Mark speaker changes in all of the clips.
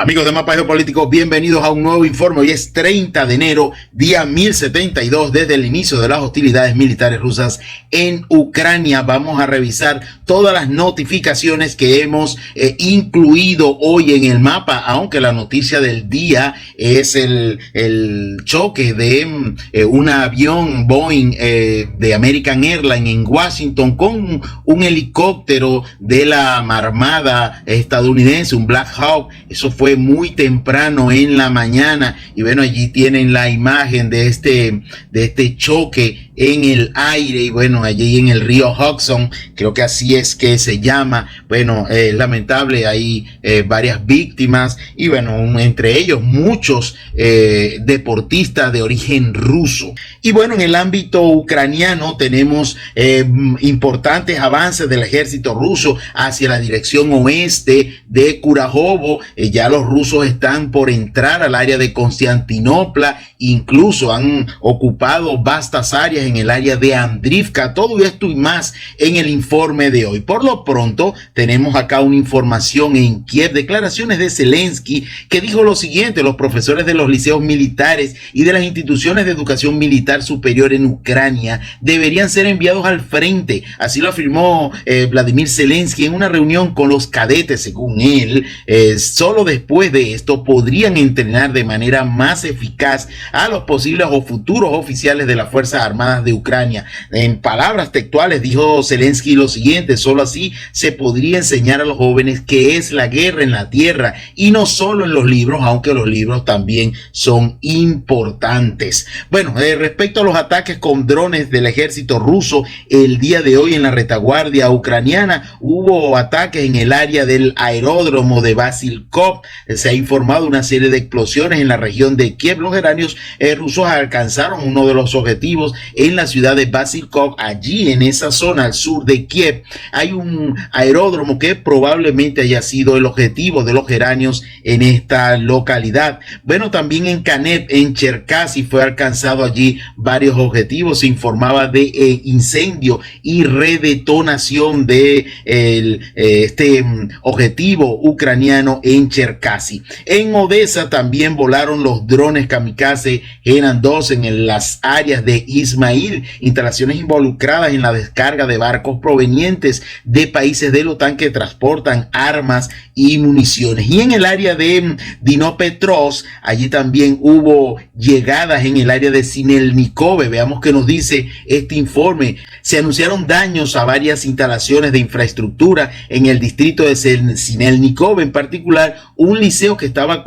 Speaker 1: Amigos de Mapa Geopolítico, bienvenidos a un nuevo informe. Hoy es 30 de enero, día 1072 desde el inicio de las hostilidades militares rusas en Ucrania. Vamos a revisar todas las notificaciones que hemos incluido hoy en el mapa, aunque la noticia del día es el choque de un avión Boeing de American Airlines en Washington con un helicóptero de la Armada estadounidense, un Black Hawk. Eso fue muy temprano en la mañana y bueno, allí tienen la imagen de este choque en el aire y bueno, allí en el río Hudson, creo que así es que se llama. Bueno, lamentable, hay varias víctimas y bueno, entre ellos muchos deportistas de origen ruso. Y bueno, en el ámbito ucraniano tenemos importantes avances del ejército ruso hacia la dirección oeste de Kurajovo. Ya los rusos están por entrar al área de Constantinopla, incluso han ocupado vastas áreas en el área de Andrivka. Todo esto y más en el informe de hoy. Por lo pronto tenemos acá una información en Kiev, declaraciones de Zelensky, que dijo lo siguiente: los profesores de los liceos militares y de las instituciones de educación militar superior en Ucrania deberían ser enviados al frente. Así lo afirmó Vladimir Zelensky en una reunión con los cadetes. Según él, solo después de esto podrían entrenar de manera más eficaz a los posibles o futuros oficiales de las Fuerzas Armadas de Ucrania. En palabras textuales dijo Zelensky lo siguiente: solo así se podría enseñar a los jóvenes qué es la guerra en la tierra y no solo en los libros, aunque los libros también son importantes. Bueno, respecto a los ataques con drones del ejército ruso, el día de hoy en la retaguardia ucraniana hubo ataques en el área del aeródromo de Basilkov. Se ha informado una serie de explosiones en la región de Kiev. Los geranios rusos alcanzaron uno de los objetivos en la ciudad de Basilkov. Allí en esa zona al sur de Kiev hay un aeródromo que probablemente haya sido el objetivo de los geranios en esta localidad. Bueno, también en Kanev, en Cherkasy, fue alcanzado allí varios objetivos. Se informaba de incendio y redetonación de este objetivo ucraniano en Cherkasy. En Odessa también volaron los drones kamikaze Genan 2 en las áreas de Ismail, instalaciones involucradas en la descarga de barcos provenientes de países de la OTAN que transportan armas y municiones. Y en el área de Dnipropetrovsk, allí también hubo llegadas en el área de Sinelnikove. Veamos qué nos dice este informe. Se anunciaron daños a varias instalaciones de infraestructura en el distrito de Sinelnikove, en particular un liceo que estaba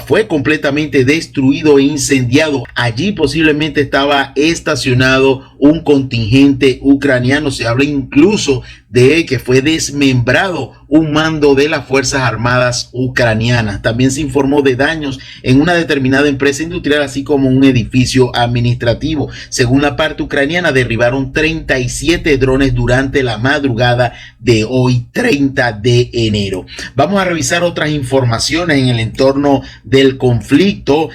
Speaker 1: fue completamente destruido e incendiado. Allí posiblemente estaba estacionado un contingente ucraniano. Se habla incluso de que fue desmembrado un mando de las Fuerzas Armadas ucranianas. También se informó de daños en una determinada empresa industrial, así como un edificio administrativo. Según la parte ucraniana, derribaron 37 drones durante la madrugada de hoy, 30 de enero. Vamos a revisar otras informaciones en el entorno del conflicto.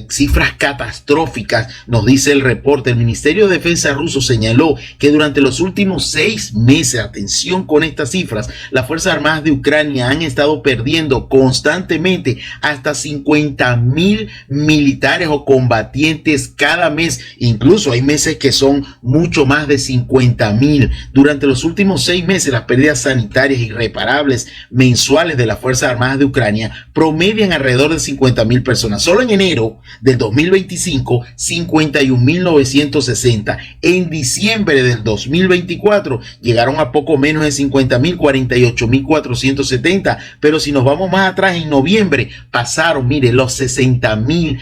Speaker 1: Cifras catastróficas, nos dice el reporte. El Ministerio de Defensa ruso señaló que durante los últimos 6 meses, atención con estas cifras, las Fuerzas Armadas de Ucrania han estado perdiendo constantemente hasta 50,000 militares o combatientes cada mes. Incluso hay meses que son mucho más de 50,000. Durante los últimos 6 meses, las pérdidas sanitarias irreparables mensuales de las Fuerzas Armadas de Ucrania promedian alrededor de 50,000 personas. Solo en enero del 2025, 51,960. En diciembre del 2024 llegaron a poco menos de 50,000, 48,470. Pero si nos vamos más atrás, en noviembre pasaron, mire, los 60,000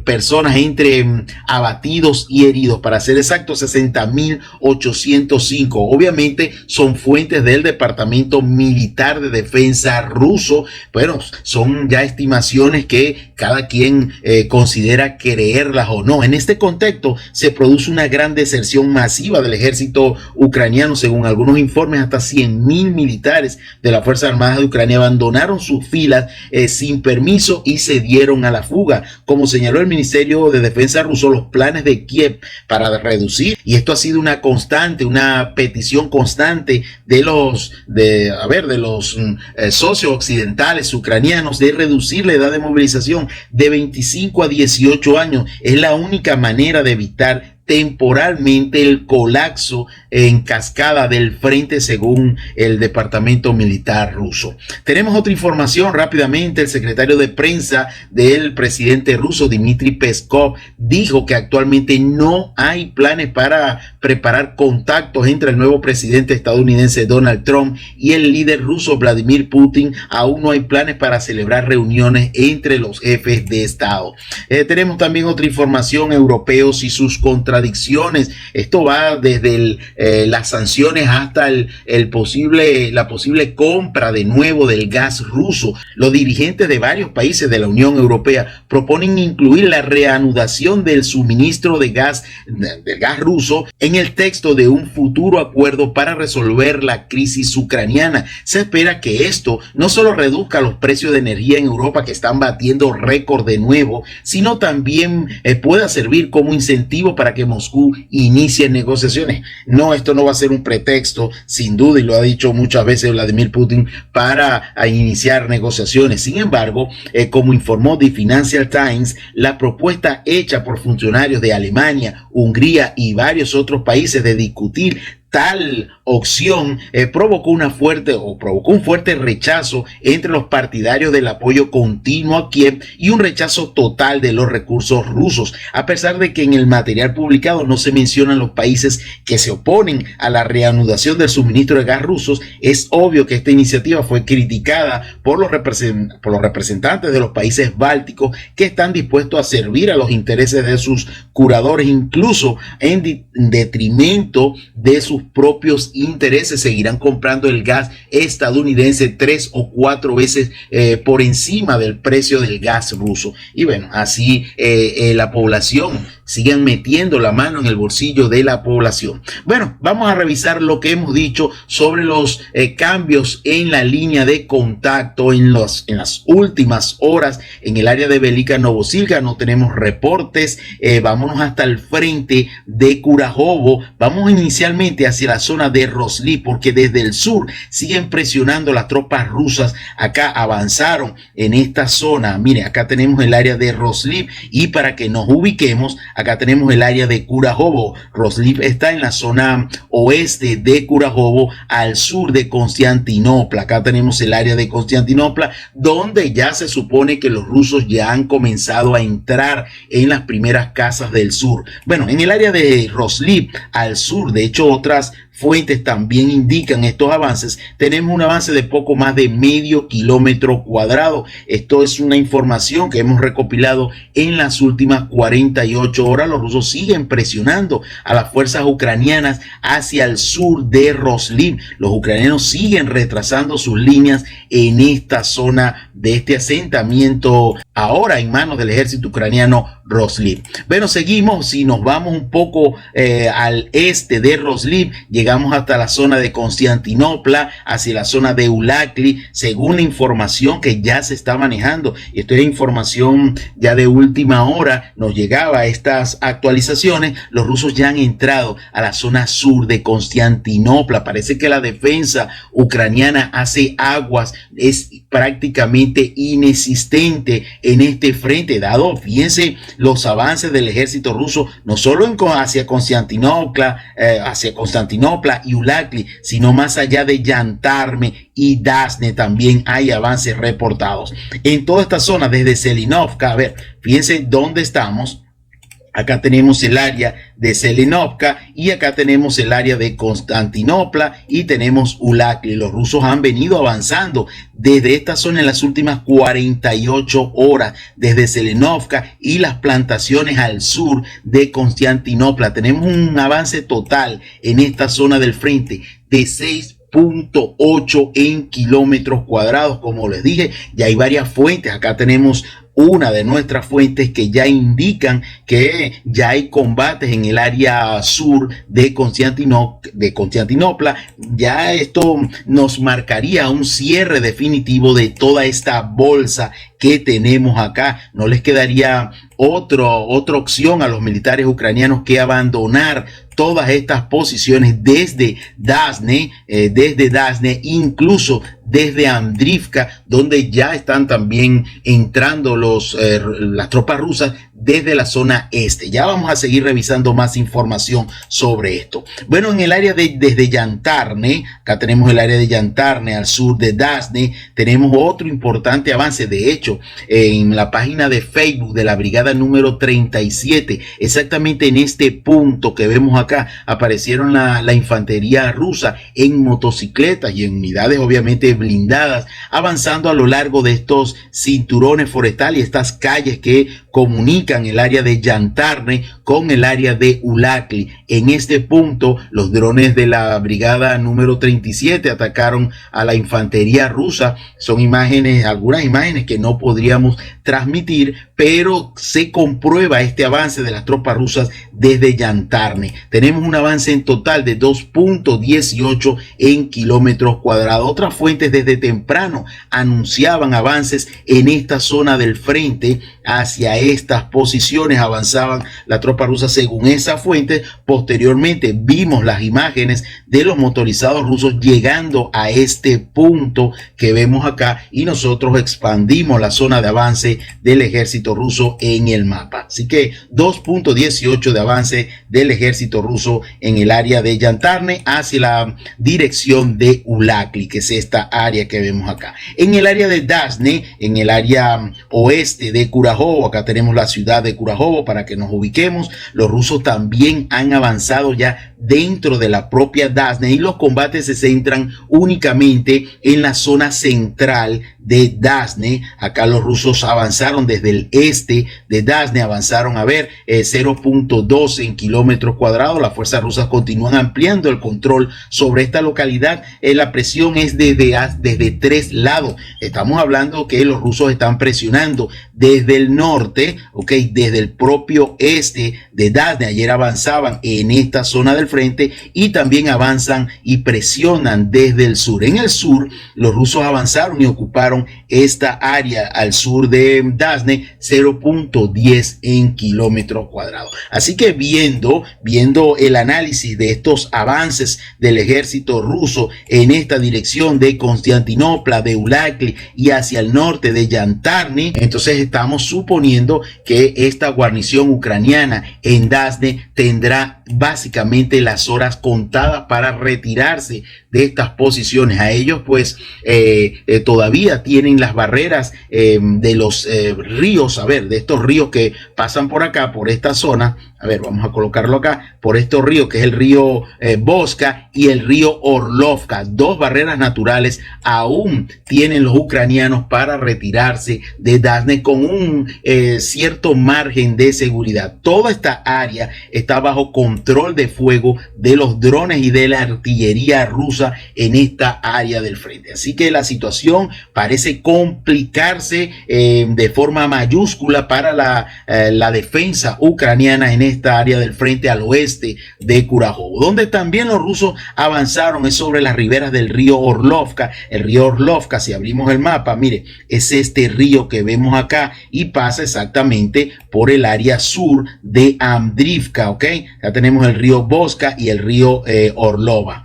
Speaker 1: personas entre abatidos y heridos. Para ser exactos, 60,805. Obviamente son fuentes del Departamento Militar de Defensa ruso. Bueno, son ya estimaciones que cada quien considera creerlas o no. En este contexto se produce una gran gran deserción masiva del ejército ucraniano. Según algunos informes, hasta 100.000 militares de las Fuerzas Armadas de Ucrania abandonaron sus filas sin permiso y se dieron a la fuga. Como señaló el Ministerio de Defensa ruso, los planes de Kiev para reducir, y esto ha sido una constante, una petición constante de los socios occidentales ucranianos, de reducir la edad de movilización de 25 a 18 años. Es la única manera de evitar temporalmente el colapso en cascada del frente, según el Departamento Militar ruso. Tenemos otra información rápidamente. El secretario de prensa del presidente ruso, Dmitry Peskov, dijo que actualmente no hay planes para preparar contactos entre el nuevo presidente estadounidense Donald Trump y el líder ruso Vladimir Putin. Aún no hay planes para celebrar reuniones entre los jefes de Estado. Tenemos también otra información: europeos y sus contradicciones. Esto va desde las sanciones hasta la posible compra de nuevo del gas ruso. Los dirigentes de varios países de la Unión Europea proponen incluir la reanudación del suministro del gas ruso en el texto de un futuro acuerdo para resolver la crisis ucraniana. Se espera que esto no solo reduzca los precios de energía en Europa, que están batiendo récord de nuevo, sino también pueda servir como incentivo para que Moscú inicie negociaciones. No, esto no va a ser un pretexto, sin duda, y lo ha dicho muchas veces Vladimir Putin, para iniciar negociaciones. Sin embargo, como informó The Financial Times, la propuesta hecha por funcionarios de Alemania, Hungría y varios otros países de discutir tal opción provocó un fuerte rechazo entre los partidarios del apoyo continuo a Kiev y un rechazo total de los recursos rusos. A pesar de que en el material publicado no se mencionan los países que se oponen a la reanudación del suministro de gas rusos, es obvio que esta iniciativa fue criticada por los representantes de los países bálticos, que están dispuestos a servir a los intereses de sus curadores, incluso en detrimento de sus propios intereses. Seguirán comprando el gas estadounidense 3 o 4 veces por encima del precio del gas ruso. Y bueno, así la población, sigan metiendo la mano en el bolsillo de la población. Bueno, vamos a revisar lo que hemos dicho sobre los cambios en la línea de contacto en las últimas horas en el área de Velika Novosilka. No tenemos reportes. Vámonos hasta el frente de Kurajovo. Vamos inicialmente hacia la zona de Roslip, porque desde el sur siguen presionando las tropas rusas. Acá avanzaron en esta zona. Mire, acá tenemos el área de Roslip, y para que nos ubiquemos, acá tenemos el área de Kurajovo. Roslip está en la zona oeste de Kurajovo, al sur de Constantinopla. Acá tenemos el área de Constantinopla, donde ya se supone que los rusos ya han comenzado a entrar en las primeras casas del sur. Bueno, en el área de Roslip, al sur, de hecho otras fuentes también indican estos avances. Tenemos un avance de poco más de medio kilómetro cuadrado. Esto es una información que hemos recopilado en las últimas 48 horas. Los rusos siguen presionando a las fuerzas ucranianas hacia el sur de Roslip. Los ucranianos siguen retrasando sus líneas en esta zona de este asentamiento, ahora en manos del ejército ucraniano, Roslip. Bueno, seguimos. Si nos vamos un poco al este de Roslip, llegamos hasta la zona de Constantinopla, hacia la zona de Ulakli, según la información que ya se está manejando. Y esto es información ya de última hora, nos llegaba a estas actualizaciones. Los rusos ya han entrado a la zona sur de Constantinopla. Parece que la defensa ucraniana hace aguas, es prácticamente inexistente en este frente, dado, fíjense, los avances del ejército ruso, no solo hacia Constantinopla y Ulakli, sino más allá de Yantarme y Dasne también hay avances reportados. En toda esta zona, desde Selinovka, a ver, fíjense dónde estamos. Acá tenemos el área de Selinovka y acá tenemos el área de Constantinopla y tenemos Ulakli. Los rusos han venido avanzando desde esta zona en las últimas 48 horas, desde Selinovka y las plantaciones al sur de Constantinopla. Tenemos un avance total en esta zona del frente de 6.8 en kilómetros cuadrados. Como les dije, ya hay varias fuentes. Acá tenemos una de nuestras fuentes que ya indican que ya hay combates en el área sur de Constantinopla. Ya esto nos marcaría un cierre definitivo de toda esta bolsa que tenemos acá. No les quedaría otra opción a los militares ucranianos que abandonar todas estas posiciones desde Dasne, incluso desde Andrivka, donde ya están también entrando las tropas rusas desde la zona este. Ya vamos a seguir revisando más información sobre esto. Bueno, en el área desde Yantarne, acá tenemos el área de Yantarne al sur de Dasne, tenemos otro importante avance. De hecho, en la página de Facebook de la brigada número 37, exactamente en este punto que vemos acá, aparecieron la infantería rusa en motocicletas y en unidades obviamente blindadas, avanzando a lo largo de estos cinturones forestales y estas calles que comunican el área de Yantarne con el área de Ulakli. En este punto, los drones de la brigada número 37 atacaron a la infantería rusa. Son imágenes, algunas imágenes que no podríamos transmitir, pero se comprueba este avance de las tropas rusas desde Yantarne. Tenemos un avance en total de 2.18 en kilómetros cuadrados. Otras fuentes desde temprano anunciaban avances en esta zona del frente. Hacia estas posiciones avanzaban la tropa rusa según esa fuente. Posteriormente vimos las imágenes de los motorizados rusos llegando a este punto que vemos acá, y nosotros expandimos la zona de avance del ejército ruso en el mapa. Así que 2.18 de avance del ejército ruso en el área de Yantarne hacia la dirección de Ulakli, que es esta área que vemos acá. En el área de Dasne, en el área oeste de Kurajovo, acá tenemos la ciudad de Kurajovo para que nos ubiquemos. Los rusos también han avanzado ya dentro de la propia Dasne y los combates se centran únicamente en la zona central de Dasne. Acá los rusos avanzaron desde el este de Dasne, avanzaron a ver 0.12 en kilómetros cuadrados. Las fuerzas rusas continúan ampliando el control sobre esta localidad. La presión es desde tres lados. Estamos hablando que los rusos están presionando desde el norte, desde el propio este de Dasne. Ayer avanzaban en esta zona del frente y también avanzan y presionan desde el sur. En el sur, los rusos avanzaron y ocuparon esta área al sur de Dasne, 0.10 en kilómetros cuadrados. Así que viendo el análisis de estos avances del ejército ruso en esta dirección de Constantinopla, de Ulakli y hacia el norte de Yantarne, entonces estamos suponiendo que esta guarnición ucraniana en Dasne tendrá básicamente las horas contadas para retirarse de estas posiciones. A ellos pues todavía tienen las barreras de los ríos, de estos ríos que pasan por acá, por esta zona. Vamos a colocarlo acá, por estos ríos, que es el río Voska y el río Orlovka. Dos barreras naturales aún tienen los ucranianos para retirarse de Dasne con un cierto margen de seguridad. Toda esta área está bajo control de fuego de los drones y de la artillería rusa en esta área del frente. Así que la situación parece complicarse de forma mayúscula para la defensa ucraniana en esta área del frente al oeste de Kurajovo. Donde también los rusos avanzaron es sobre las riberas del río Orlovka. El río Orlovka, si abrimos el mapa, mire, es este río que vemos acá y pasa exactamente por el área sur de Andrivka, Acá tenemos el río Voska y el río Orlova,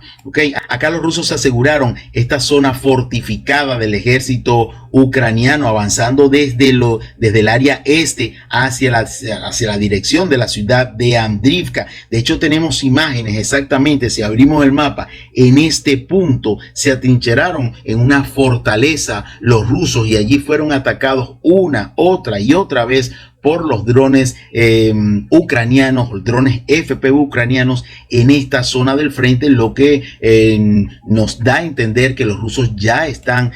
Speaker 1: Acá los rusos aseguraron esta zona fortificada del ejército ucraniano, avanzando desde el área este hacia la dirección de la ciudad de Andrivka. De hecho, tenemos imágenes exactamente, si abrimos el mapa, en este punto se atrincheraron en una fortaleza los rusos y allí fueron atacados una, otra y otra vez por los drones ucranianos, drones FPV ucranianos en esta zona del frente, lo que nos da a entender que los rusos ya están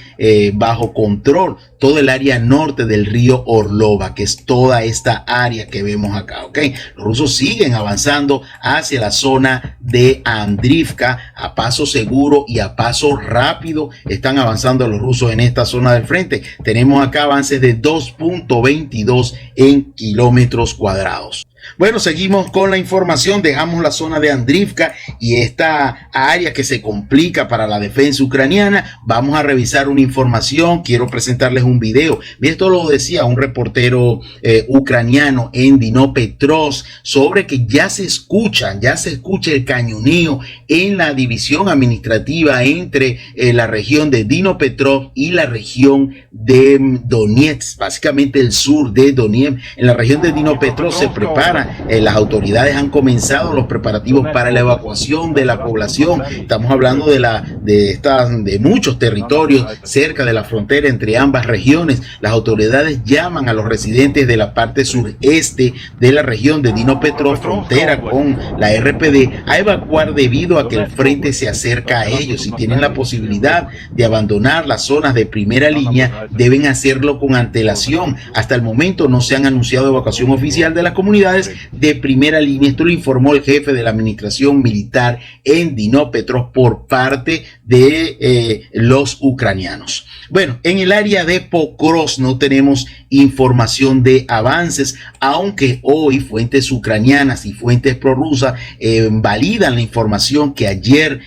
Speaker 1: bajo control todo el área norte del río Orlova, que es toda esta área que vemos acá, ¿ok? Los rusos siguen avanzando hacia la zona de Andrivka a paso seguro y a paso rápido. Están avanzando los rusos en esta zona del frente. Tenemos acá avances de 2.22 en kilómetros cuadrados. Bueno, seguimos con la información, dejamos la zona de Andrivka y esta área que se complica para la defensa ucraniana. Vamos a revisar una información, quiero presentarles un video. Esto lo decía un reportero ucraniano en Dnipropetrovsk sobre que ya se escucha el cañoneo en la división administrativa entre la región de Dnipropetrovsk y la región de Donetsk, básicamente el sur de Donetsk. En la región de Dnipropetrovsk se prepara. Las autoridades han comenzado los preparativos para la evacuación de la población. Estamos hablando de muchos territorios cerca de la frontera entre ambas regiones. Las autoridades llaman a los residentes de la parte sureste de la región de Dnipropetrovsk, frontera con la RPD, a evacuar debido a que el frente se acerca a ellos. Si tienen la posibilidad de abandonar las zonas de primera línea, deben hacerlo con antelación. Hasta el momento no se han anunciado evacuación oficial de las comunidades de primera línea. Esto lo informó el jefe de la administración militar en Dnipropetrovsk por parte de los ucranianos. Bueno, en el área de Pokrovsk no tenemos información de avances, aunque hoy fuentes ucranianas y fuentes prorrusas validan la información que ayer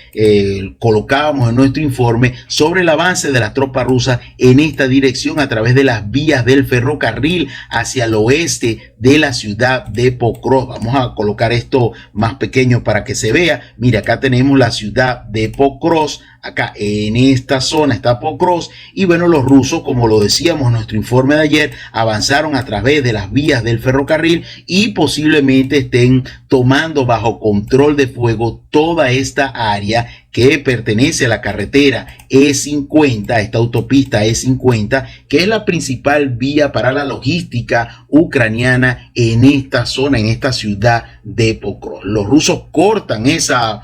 Speaker 1: colocábamos en nuestro informe sobre el avance de las tropas rusas en esta dirección a través de las vías del ferrocarril hacia el oeste de la ciudad de Pokrovsk. Vamos a colocar esto más pequeño para que se vea. Mira, acá tenemos la ciudad de Pokrovsk. Acá en esta zona está Pokrovsk y bueno, los rusos, como lo decíamos en nuestro informe de ayer, avanzaron a través de las vías del ferrocarril y posiblemente estén tomando bajo control de fuego toda esta área que pertenece a la carretera E50, esta autopista E50, que es la principal vía para la logística ucraniana en esta zona, en esta ciudad de Pokrovsk. Los rusos cortan esa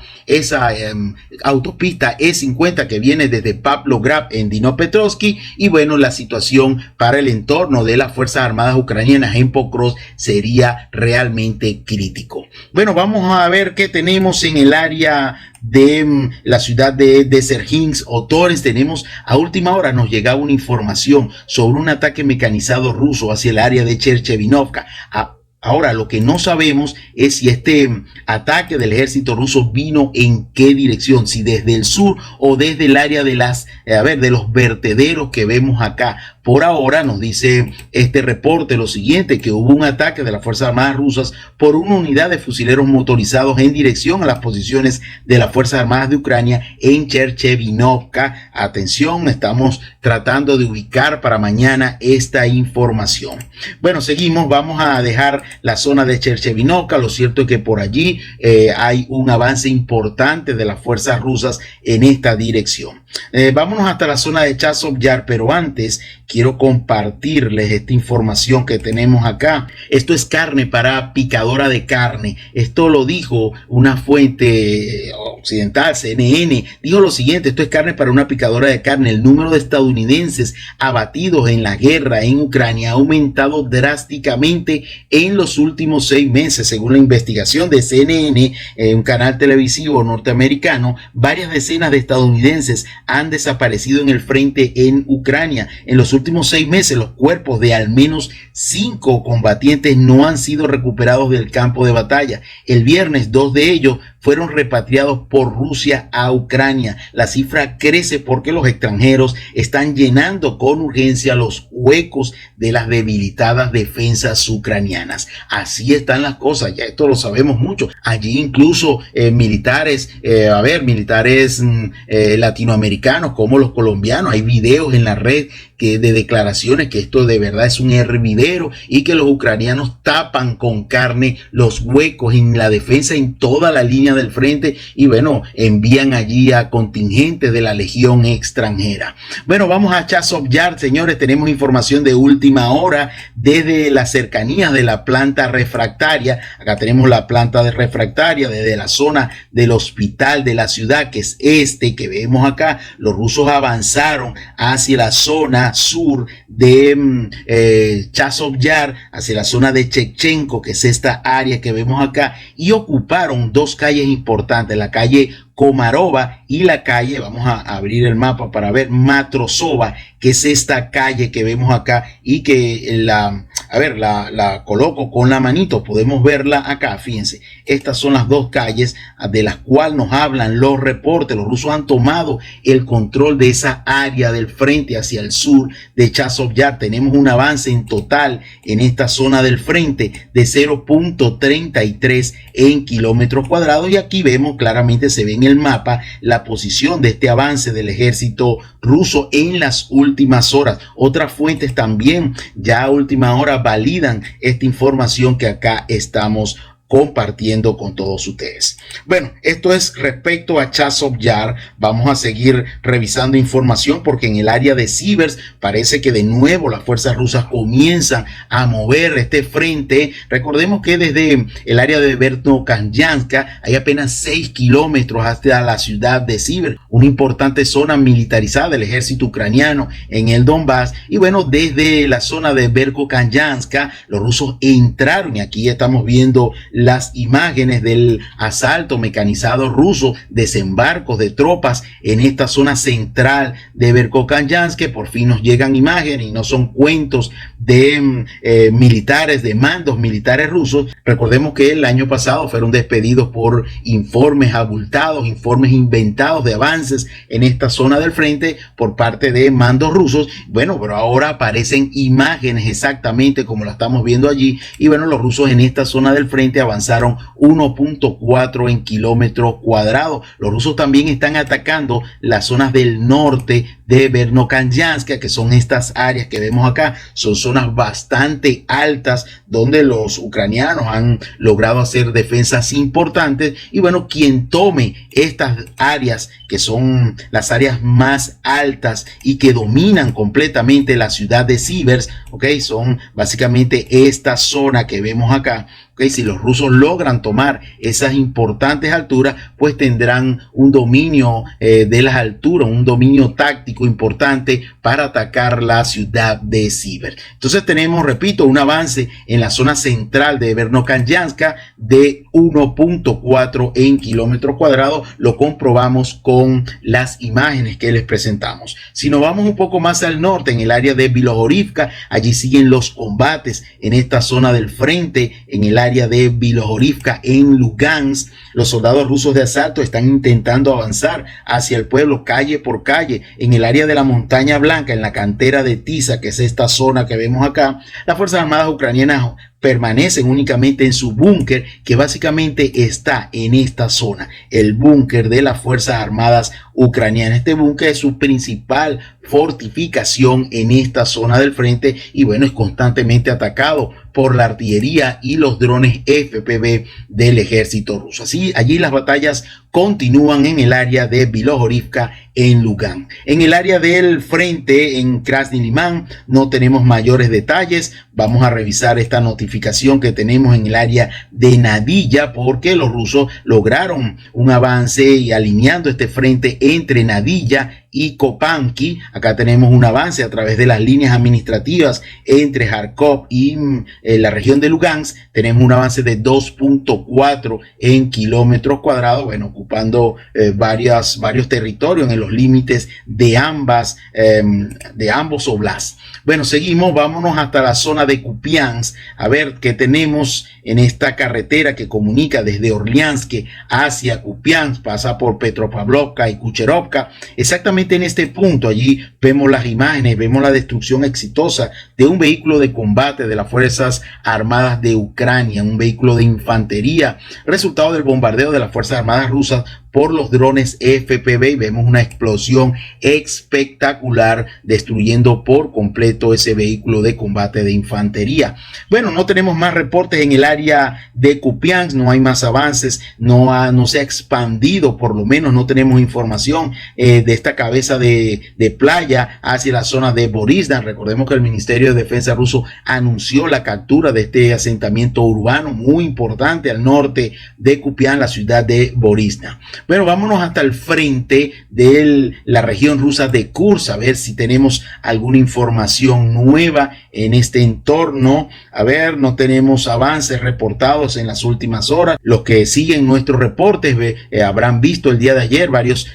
Speaker 1: autopista E50 que viene desde Pavlograd en Dnipropetrovsk y bueno, la situación para el entorno de las Fuerzas Armadas ucranianas en Pokrovsk sería realmente crítico. Bueno, vamos a ver qué tenemos en el área de la ciudad de Serhinsk o Torres. Tenemos a última hora, nos llegaba una información sobre un ataque mecanizado ruso hacia el área de Cherchevinovka. Ahora, lo que no sabemos es si este ataque del ejército ruso vino en qué dirección, si desde el sur o desde el área de de los vertederos que vemos acá. Por ahora nos dice este reporte lo siguiente, que hubo un ataque de las Fuerzas Armadas rusas por una unidad de fusileros motorizados en dirección a las posiciones de las Fuerzas Armadas de Ucrania en Cherchevinovka. Atención, estamos tratando de ubicar para mañana esta información. Bueno, seguimos, vamos a dejar la zona de Cherchevinovka. Lo cierto es que por allí hay un avance importante de las fuerzas rusas en esta dirección. Vámonos hasta la zona de Chazov Yar, pero antes quiero compartirles esta información que tenemos acá. Esto es carne para picadora de carne. Esto lo dijo una fuente occidental, CNN. Dijo lo siguiente: esto es carne para una picadora de carne. El número de estadounidenses abatidos en la guerra en Ucrania ha aumentado drásticamente en los últimos 6 meses. Según la investigación de CNN, un canal televisivo norteamericano, varias decenas de estadounidenses han desaparecido en el frente en Ucrania. En los últimos 6 meses, los cuerpos de al menos 5 combatientes no han sido recuperados del campo de batalla. El viernes, 2 de ellos fueron repatriados por Rusia a Ucrania. La cifra crece porque los extranjeros están llenando con urgencia los huecos de las debilitadas defensas ucranianas. Así están las cosas, ya esto lo sabemos mucho. Allí incluso militares latinoamericanos como los colombianos, hay videos en la red de declaraciones que esto de verdad es un hervidero y que los ucranianos tapan con carne los huecos en la defensa en toda la línea línea del frente y bueno, envían allí a contingentes de la Legión extranjera. Bueno, vamos a Chazov Yar, señores, tenemos información de última hora desde las cercanías de la planta refractaria. Acá tenemos la planta de refractaria desde la zona del hospital de la ciudad, que es este que vemos acá. Los rusos avanzaron hacia la zona sur de Chazov Yar, hacia la zona de Chekchenko, que es esta área que vemos acá, y ocuparon dos calles importantes, la calle Komarova y la calle, vamos a abrir el mapa para ver, Matrosova, que es esta calle que vemos acá y que la coloco con la manito, podemos verla acá, fíjense, estas son las dos calles de las cuales nos hablan los reportes. Los rusos han tomado el control de esa área del frente hacia el sur de Chazov Yar. Tenemos un avance en total en esta zona del frente de 0.33 en kilómetros cuadrados, y aquí vemos claramente, se ve en el mapa, la posición de este avance del ejército ruso en las últimas horas. Otras fuentes también ya a última hora validan esta información que acá estamos compartiendo con todos ustedes. Bueno, esto es respecto a Chazov Yar. Vamos a seguir revisando información porque en el área de Sivers parece que de nuevo las fuerzas rusas comienzan a mover este frente. Recordemos que desde el área de Verkhoyanka hay apenas 6 kilómetros hasta la ciudad de Sivers, una importante zona militarizada del ejército ucraniano en el Donbass. Y bueno, desde la zona de Verkhoyanka los rusos entraron, y aquí estamos viendo las imágenes del asalto mecanizado ruso, desembarcos de tropas en esta zona central de Verkhoyanka. Por fin nos llegan imágenes y no son cuentos de militares, de mandos militares rusos. Recordemos que el año pasado fueron despedidos por informes abultados, informes inventados de avances en esta zona del frente por parte de mandos rusos. Bueno, pero ahora aparecen imágenes exactamente como la estamos viendo allí, y bueno, los rusos en esta zona del frente avanzaron 1.4 en kilómetros cuadrados. Los rusos también están atacando las zonas del norte de Verkhoyanka, que son estas áreas que vemos acá. Son zonas bastante altas donde los ucranianos han logrado hacer defensas importantes, y bueno, quien tome estas áreas, que son las áreas más altas y que dominan completamente la ciudad de Sivers, son básicamente esta zona que vemos acá. Si los rusos logran tomar esas importantes alturas, pues tendrán un dominio de las alturas, un dominio táctico importante para atacar la ciudad de Sivers. Entonces tenemos, repito, un avance en la zona central de Verkhoyanka de 1.4 en kilómetros cuadrados. Lo comprobamos con las imágenes que les presentamos. Si nos vamos un poco más al norte, en el área de Bilohorivka, allí siguen los combates en esta zona del frente, en el área de Bilohorivka en Lugansk. Los soldados rusos de asalto están intentando avanzar hacia el pueblo calle por calle. En el área de la Montaña Blanca, en la cantera de Tisa, que es esta zona que vemos acá, las fuerzas armadas ucranianas permanecen únicamente en su búnker, que básicamente está en esta zona, el búnker de las fuerzas armadas ucranianas. Este búnker es su principal fortificación en esta zona del frente, y bueno, es constantemente atacado por la artillería y los drones FPV del ejército ruso. Así, allí las batallas continúan en el área de Bilohorivka en Lugansk. En el área del frente en Krasny Liman no tenemos mayores detalles. Vamos a revisar esta notificación que tenemos en el área de Nadilla, porque los rusos lograron un avance y alineando este frente entre Nadilla y Kopanki. Acá tenemos un avance a través de las líneas administrativas entre Kharkov y la región de Lugansk. Tenemos un avance de 2.4 en kilómetros cuadrados, bueno, ocupando varios territorios en los límites de ambos oblasts. Bueno, seguimos, vámonos hasta la zona de Kupiansk, a ver qué tenemos en esta carretera que comunica desde Orliansk hacia Kupiansk, pasa por Petropavlovka y Kucherovka. Exactamente en este punto, allí vemos las imágenes, vemos la destrucción exitosa de un vehículo de combate de las Fuerzas Armadas de Ucrania, un vehículo de infantería, resultado del bombardeo de las Fuerzas Armadas rusas por los drones FPV y vemos una explosión espectacular destruyendo por completo ese vehículo de combate de infantería. Bueno, no tenemos más reportes en el área de Kupiansk, no hay más avances, no se ha expandido, por lo menos no tenemos información de esta cabeza de playa hacia la zona de Borisna. Recordemos que el Ministerio de Defensa ruso anunció la captura de este asentamiento urbano muy importante al norte de Kupiansk, la ciudad de Borisna. Bueno, vámonos hasta el frente de la región rusa de Kursk, a ver si tenemos alguna información nueva en este entorno. A ver, no tenemos avances reportados en las últimas horas. Los que siguen nuestros reportes habrán visto el día de ayer varios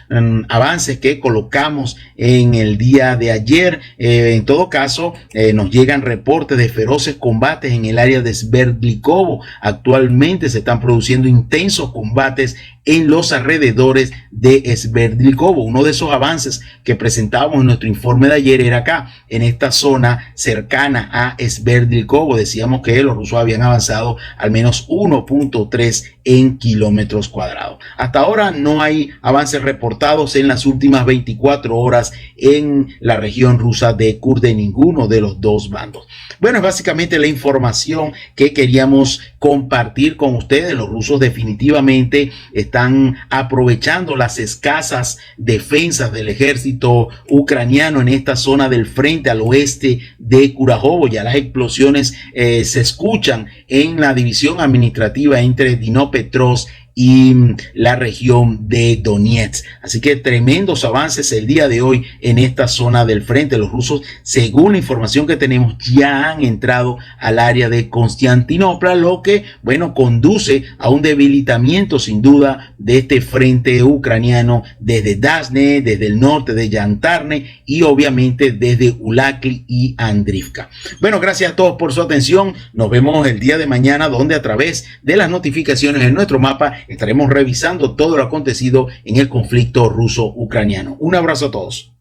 Speaker 1: avances que colocamos en el día de ayer. En todo caso, nos llegan reportes de feroces combates en el área de Sverdlikovo. Actualmente se están produciendo intensos combates en los alrededores de Sverdlikovo. Uno de esos avances que presentábamos en nuestro informe de ayer era acá, en esta zona cercana a Sverdlikovo. Decíamos que los rusos habían avanzado al menos 1.3 en kilómetros cuadrados. Hasta ahora no hay avances reportados en las últimas 24 horas en la región rusa de Kursk de ninguno de los dos bandos. Bueno, es básicamente la información que queríamos compartir con ustedes. Los rusos definitivamente están aprovechando las escasas defensas del ejército ucraniano en esta zona del frente al oeste de Kurajovo. Ya las explosiones se escuchan en la división administrativa entre Dnipropetrovsk y la región de Donetsk. Así que tremendos avances el día de hoy en esta zona del frente. Los rusos, según la información que tenemos, ya han entrado al área de Constantinopla, lo que, bueno, conduce a un debilitamiento sin duda de este frente ucraniano desde Dasne, desde el norte de Yantarne y obviamente desde Ulakli y Andrivka. Bueno, gracias a todos por su atención. Nos vemos el día de mañana, donde a través de las notificaciones en nuestro mapa estaremos revisando todo lo acontecido en el conflicto ruso-ucraniano. Un abrazo a todos.